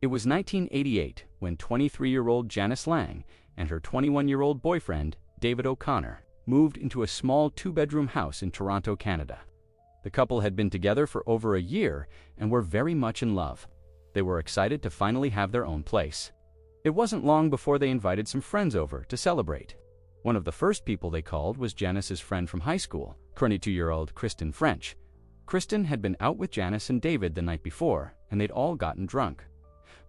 It was 1988 when 23-year-old Janis Lang and her 21-year-old boyfriend, David O'Connor, moved into a small two-bedroom house in Toronto, Canada. The couple had been together for over a year and were very much in love. They were excited to finally have their own place. It wasn't long before they invited some friends over to celebrate. One of the first people they called was Janis's friend from high school, 22-year-old Kristen French. Kristen had been out with Janis and David the night before, and they'd all gotten drunk.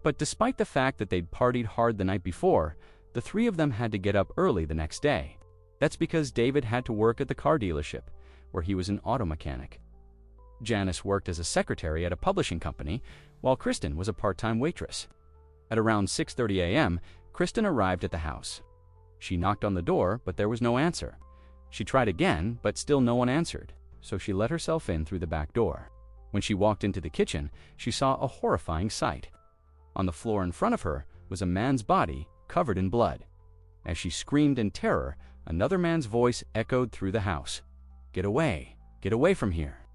But despite the fact that they'd partied hard the night before, the three of them had to get up early the next day. That's because David had to work at the car dealership, where he was an auto mechanic. Janis worked as a secretary at a publishing company, while Kristen was a part-time waitress. At around 6:30 a.m., Kristen arrived at the house. She knocked on the door, but there was no answer. She tried again, but still no one answered, so she let herself in through the back door. When she walked into the kitchen, she saw a horrifying sight. On the floor in front of her was a man's body covered in blood. As she screamed in terror, another man's voice echoed through the house. "Get away! Get away from here!"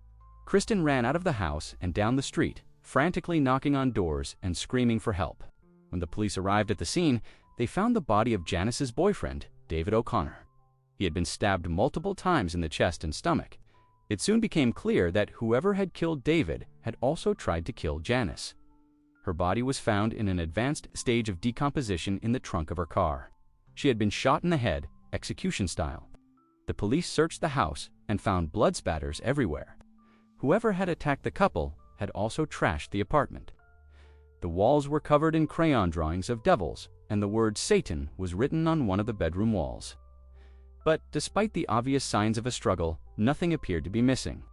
Kristen ran out of the house and down the street, frantically knocking on doors and screaming for help. When the police arrived at the scene, they found the body of Janis's boyfriend, David O'Connor. He had been stabbed multiple times in the chest and stomach. It soon became clear that whoever had killed David had also tried to kill Janis. Her body was found in an advanced stage of decomposition in the trunk of her car. She had been shot in the head, execution style. The police searched the house and found blood spatters everywhere. Whoever had attacked the couple had also trashed the apartment. The walls were covered in crayon drawings of devils, and the word Satan was written on one of the bedroom walls. But despite the obvious signs of a struggle, nothing appeared to be missing.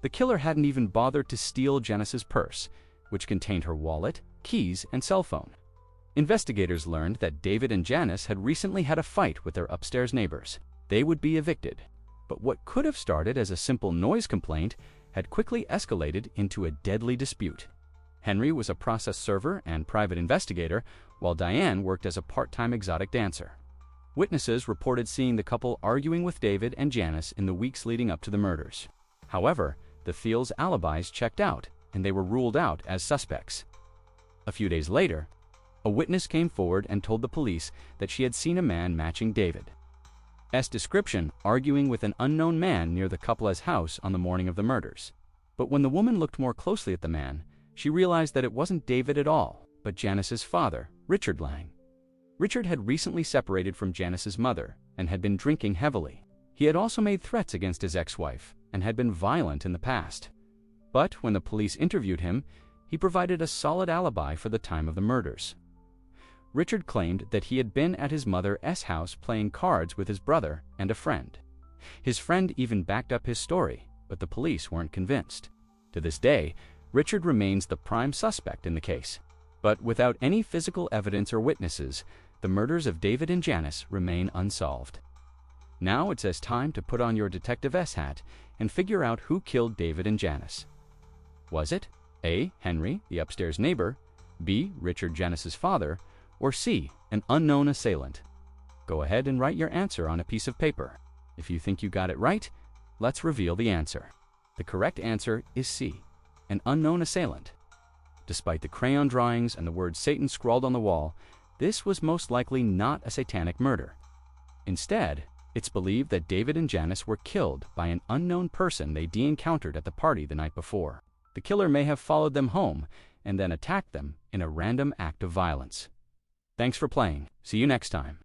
The killer hadn't even bothered to steal Janis's purse, which contained her wallet, keys, and cell phone. Investigators learned that David and Janis had recently had a fight with their upstairs neighbors. They would be evicted. But what could have started as a simple noise complaint had quickly escalated into a deadly dispute. Henry was a process server and private investigator, while Diane worked as a part-time exotic dancer. Witnesses reported seeing the couple arguing with David and Janis in the weeks leading up to the murders. However, the Thiels' alibis checked out, and they were ruled out as suspects. A few days later, a witness came forward and told the police that she had seen a man matching David's description arguing with an unknown man near the couple's house on the morning of the murders. But when the woman looked more closely at the man, she realized that it wasn't David at all, but Janis's father, Richard Lang. Richard had recently separated from Janis's mother and had been drinking heavily. He had also made threats against his ex-wife and had been violent in the past. But when the police interviewed him, he provided a solid alibi for the time of the murders. Richard claimed that he had been at his mother's house playing cards with his brother and a friend. His friend even backed up his story, but the police weren't convinced. To this day, Richard remains the prime suspect in the case. But without any physical evidence or witnesses, the murders of David and Janis remain unsolved. Now it says time to put on your Detective S hat and figure out who killed David and Janis. Was it A. Henry, the upstairs neighbor, B. Richard, Janis's father, or C. an unknown assailant? Go ahead and write your answer on a piece of paper. If you think you got it right, let's reveal the answer. The correct answer is C. an unknown assailant. Despite the crayon drawings and the word Satan scrawled on the wall, this was most likely not a satanic murder. Instead, it's believed that David and Janis were killed by an unknown person they encountered at the party the night before. The killer may have followed them home and then attacked them in a random act of violence. Thanks for playing. See you next time.